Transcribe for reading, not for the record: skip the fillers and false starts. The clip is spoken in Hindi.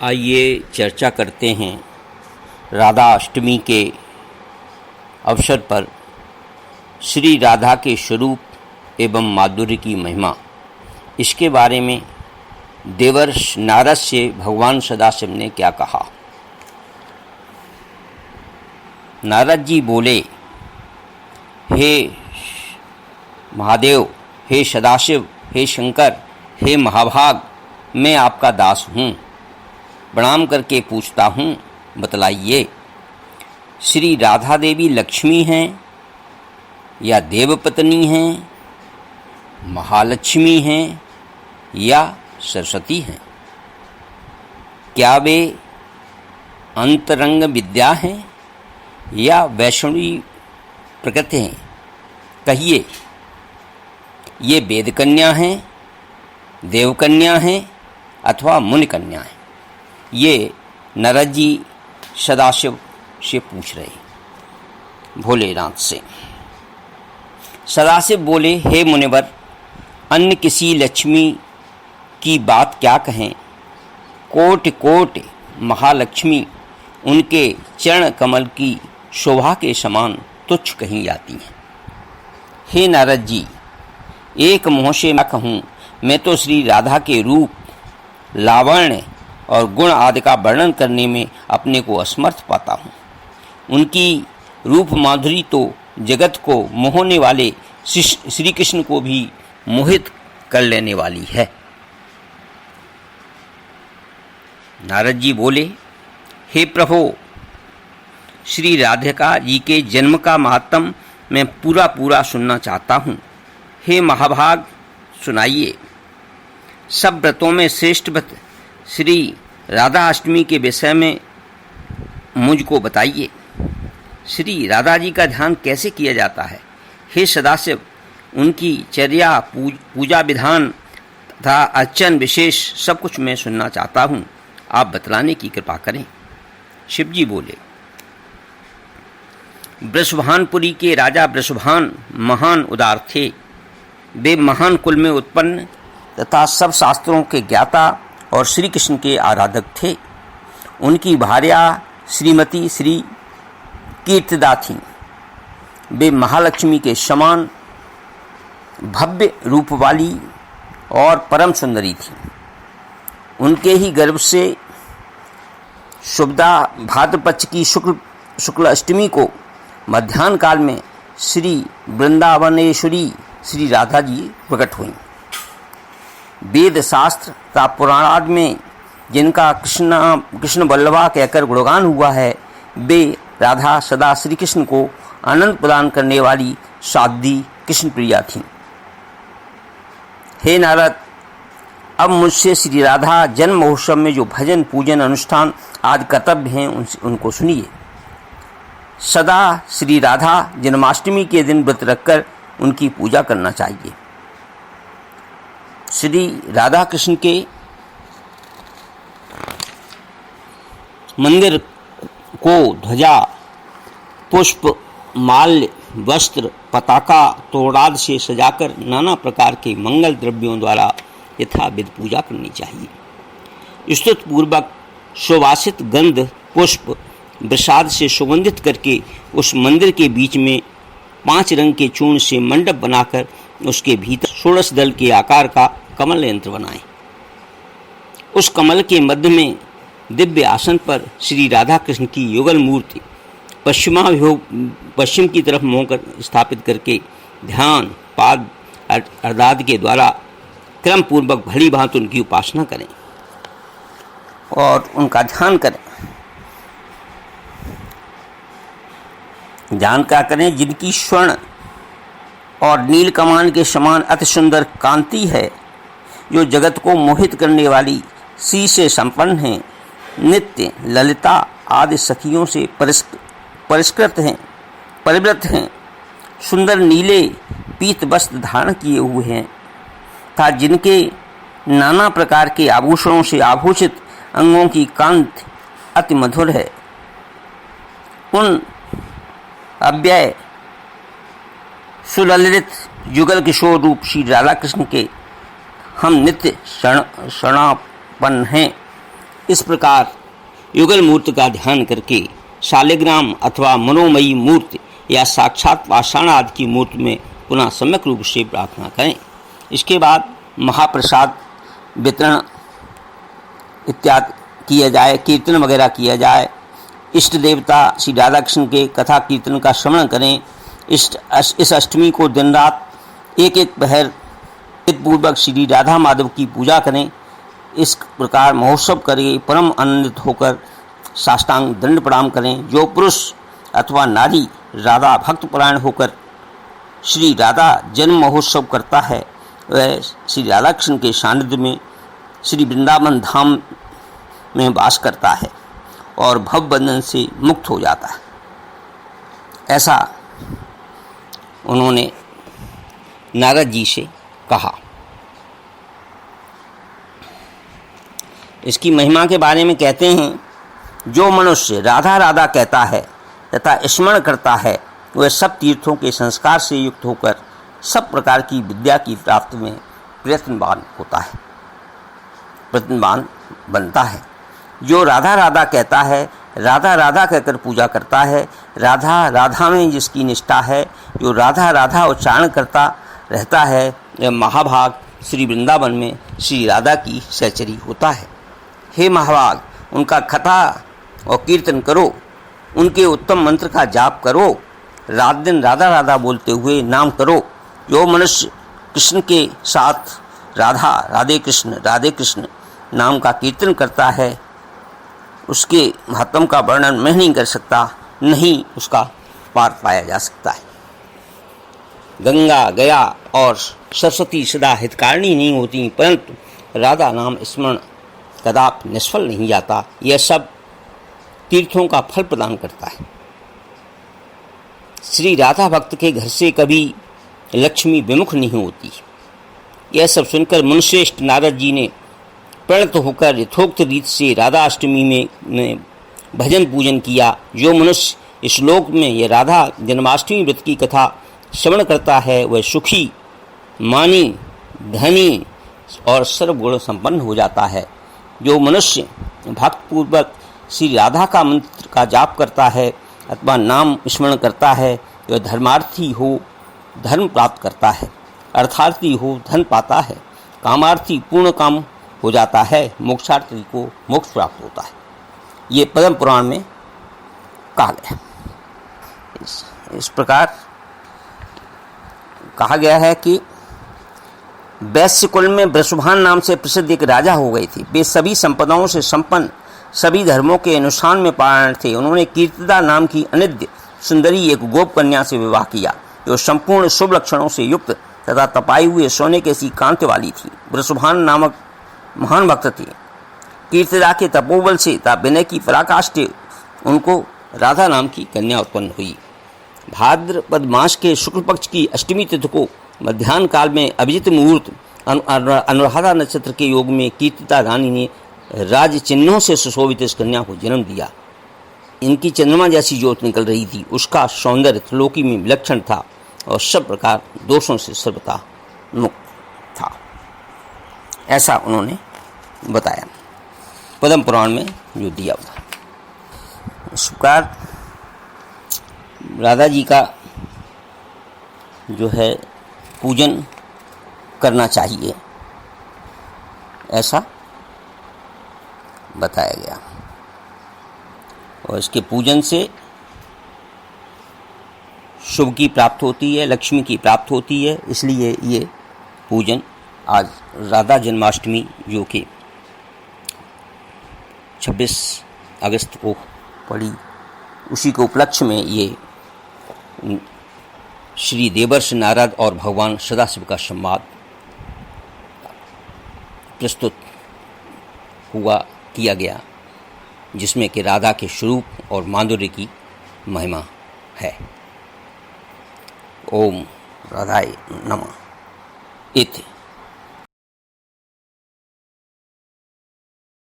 आइए चर्चा करते हैं राधा अष्टमी के अवसर पर श्री राधा के स्वरूप एवं माधुर्य की महिमा। इसके बारे में देवर्ष नारद से भगवान सदाशिव ने क्या कहा। नारद जी बोले, हे महादेव, हे सदाशिव, हे शंकर, हे महाभाग, मैं आपका दास हूँ। प्रणाम करके पूछता हूँ, बतलाइए, श्री राधा देवी लक्ष्मी हैं या देवपत्नी हैं, महालक्ष्मी हैं या सरस्वती हैं? क्या वे अंतरंग विद्या हैं या वैष्णवी प्रकृति हैं? कहिए, ये वेद कन्या हैं, देव कन्या हैं अथवा मुनि कन्या हैं? ये नारद जी सदाशिव से पूछ रहे भोलेनाथ से। सदाशिव बोले, हे मुनिवर, अन्य किसी लक्ष्मी की बात क्या कहें। कोट कोट महालक्ष्मी उनके चरण कमल की शोभा के समान तुच्छ कहीं जाती हैं। हे नारद जी, एक मुँह से मैं कहूँ, मैं तो श्री राधा के रूप, लावण्य और गुण आदि का वर्णन करने में अपने को असमर्थ पाता हूँ। उनकी रूप माधुरी तो जगत को मोहने वाले श्री कृष्ण को भी मोहित कर लेने वाली है। नारद जी बोले, हे प्रभो, श्री राधिका जी के जन्म का महात्म मैं पूरा सुनना चाहता हूँ। हे महाभाग, सुनाइए। सब व्रतों में श्रेष्ठ व्रत श्री राधा अष्टमी के विषय में मुझको बताइए। श्री राधा जी का ध्यान कैसे किया जाता है? हे सदाशिव, उनकी चर्या, पूजा विधान तथा अर्चन विशेष सब कुछ मैं सुनना चाहता हूँ, आप बतलाने की कृपा करें। शिव जी बोले, वृषभानपुरी के राजा वृषभान महान उदार थे। वे महान कुल में उत्पन्न तथा सब शास्त्रों के ज्ञाता और श्री कृष्ण के आराधक थे। उनकी भार्या श्रीमती श्री कीर्तिदा थीं। वे महालक्ष्मी के समान भव्य रूप वाली और परम सुंदरी थीं। उनके ही गर्भ से शुभदा भाद्रपक्ष की शुक्ल अष्टमी को मध्याह्न काल में श्री वृंदावनेश्वरी श्री राधा जी प्रकट हुईं। वेद शास्त्र तथा पुराणाद में जिनका कृष्ण वल्लभा कहकर गुणगान हुआ है, वे राधा सदा श्री कृष्ण को आनंद प्रदान करने वाली साध्वी कृष्ण प्रिया थीं। हे नारद, अब मुझसे श्री राधा जन्म महोत्सव में जो भजन, पूजन, अनुष्ठान आदि कर्तव्य हैं उनको सुनिए। सदा श्री राधा जन्माष्टमी के दिन व्रत रखकर उनकी पूजा करना चाहिए। श्री राधा कृष्ण के मंदिर को ध्वजा, पुष्प, माल्य, वस्त्र, पताका, तोड़ाद से सजाकर नाना प्रकार के मंगल द्रव्यों द्वारा यथाविध पूजा करनी चाहिए। स्तुति पूर्वक सुवासित गंध, पुष्प, प्रसाद से सुगंधित करके उस मंदिर के बीच में 5 रंग के चूर्ण से मंडप बनाकर उसके भीतर 16 दल के आकार का कमल यंत्र बनाएं। उस कमल के मध्य में दिव्य आसन पर श्री राधा कृष्ण की युगल मूर्ति पश्चिम की तरफ मुँह कर स्थापित करके ध्यान, पाद अर्धाद के द्वारा क्रम पूर्वक भली भांति उनकी उपासना करें और उनका ध्यान करें। ध्यान क्या करें? जिनकी स्वर्ण और नील कमान के समान अति सुंदर कांति है, जो जगत को मोहित करने वाली सी से संपन्न हैं, नित्य ललिता आदि सखियों से परिष्कृत हैं, परिवृत हैं, सुंदर नीले पीत वस्त्र धारण किए हुए हैं तथा जिनके नाना प्रकार के आभूषणों से आभूषित अंगों की कांति अति मधुर है, उन अव्यय सुललित युगल किशोर रूप श्री राधा कृष्ण के हम नित्य शरणापन्न हैं। इस प्रकार युगल मूर्ति का ध्यान करके शालिग्राम अथवा मनोमयी मूर्ति या साक्षात पाषाण आदि की मूर्ति में पुनः सम्यक रूप से प्रार्थना करें। इसके बाद महाप्रसाद वितरण इत्यादि किया जाए, कीर्तन वगैरह किया जाए। इष्ट देवता श्री राधा कृष्ण के कथा कीर्तन का श्रवण करें। इस अष्टमी को दिन रात एक एक पहर पूर्वक श्री राधा माधव की पूजा करें। इस प्रकार महोत्सव करके परम आनंदित होकर साष्टांग दंड प्रणाम करें। जो पुरुष अथवा नारी राधा भक्त परायण होकर श्री राधा जन्म महोत्सव करता है वह श्री राधा कृष्ण के सानिध्य में श्री वृंदावन धाम में वास करता है और भव बंधन से मुक्त हो जाता है। ऐसा उन्होंने नारद जी से कहा। इसकी महिमा के बारे में कहते हैं, जो मनुष्य राधा राधा कहता है तथा स्मरण करता है वह सब तीर्थों के संस्कार से युक्त होकर सब प्रकार की विद्या की प्राप्ति में प्रयत्नवान होता है, प्रयत्नवान बनता है। जो राधा राधा कहता है, राधा राधा कहकर पूजा करता है, राधा राधा में जिसकी निष्ठा है, जो राधा राधा उच्चारण करता रहता है, वह महाभाग श्री वृंदावन में श्री राधा की सहचरी होता है। हे महाभाग, उनका कथा और कीर्तन करो, उनके उत्तम मंत्र का जाप करो, रात दिन राधा राधा बोलते हुए नाम करो। जो मनुष्य कृष्ण के साथ राधा राधे कृष्ण नाम का कीर्तन करता है उसके महत्व का वर्णन मैं नहीं कर सकता, नहीं उसका पार पाया जा सकता है। गंगा गया और सरस्वती सदा हितकारिणी नहीं होती, परंतु राधा नाम स्मरण कदापि निष्फल नहीं जाता। यह सब तीर्थों का फल प्रदान करता है। श्री राधा भक्त के घर से कभी लक्ष्मी विमुख नहीं होती। यह सब सुनकर मुनिश्रेष्ठ नारद जी ने प्रणत होकर यथोक्त रीत से राधा अष्टमी में भजन पूजन किया। जो मनुष्य इस श्लोक में यह राधा जन्माष्टमी व्रत की कथा श्रवण करता है वह सुखी, मानी, धनी और सर्वगुण संपन्न हो जाता है। जो मनुष्य भक्तिपूर्वक श्री राधा का मंत्र का जाप करता है अथवा नाम स्मरण करता है वह धर्मार्थी हो धर्म प्राप्त करता है, अर्थार्थी हो धन पाता है, कामार्थी पूर्ण काम हो जाता है, मोक्षार्थी को मोक्ष प्राप्त होता है। ये पद्म पुराण में कहा गया। इस प्रकार कहा गया है कि वैश्य कुल में वृषभान नाम से प्रसिद्ध एक राजा हो गए थे। वे सभी संपदाओं से संपन्न, सभी धर्मों के अनुष्ठान में पारायण थे। उन्होंने कीर्तिदा नाम की अनिद्य सुंदरी एक गोप कन्या से विवाह किया जो संपूर्ण शुभ लक्षणों से युक्त तथा तपाई हुए सोने के सी कांति वाली थी। वृषभान नामक महान भक्त थे। कीर्तिदा के तपोबल से तथा विनय की पराकाष्ठा उनको राधा नाम की कन्या उत्पन्न हुई। भाद्रपद मास के शुक्ल पक्ष की अष्टमी तिथि को मध्याह्न काल में अभिजित मुहूर्त अनुराधा नक्षत्र के योग में कीर्तिदा रानी ने राज चिन्हों से सुशोभित इस कन्या को जन्म दिया। इनकी चंद्रमा जैसी ज्योत निकल रही थी। उसका सौंदर्य त्रिलोकी में विलक्षण था और सब प्रकार दोषों से सर्वथा मुक्त था। ऐसा उन्होंने बताया पद्म पुराण में जो दिया हुआ। इस प्रकार राधा जी का जो है पूजन करना चाहिए, ऐसा बताया गया। और इसके पूजन से शुभ की प्राप्ति होती है, लक्ष्मी की प्राप्ति होती है। इसलिए ये पूजन आज राधा जन्माष्टमी जो कि 26 अगस्त को पड़ी, उसी के उपलक्ष्य में ये श्री देवर्षि नारद और भगवान सदाशिव का संवाद प्रस्तुत हुआ किया गया, जिसमें कि राधा के स्वरूप और माधुर्य की महिमा है। ओम राधाय नमः। इति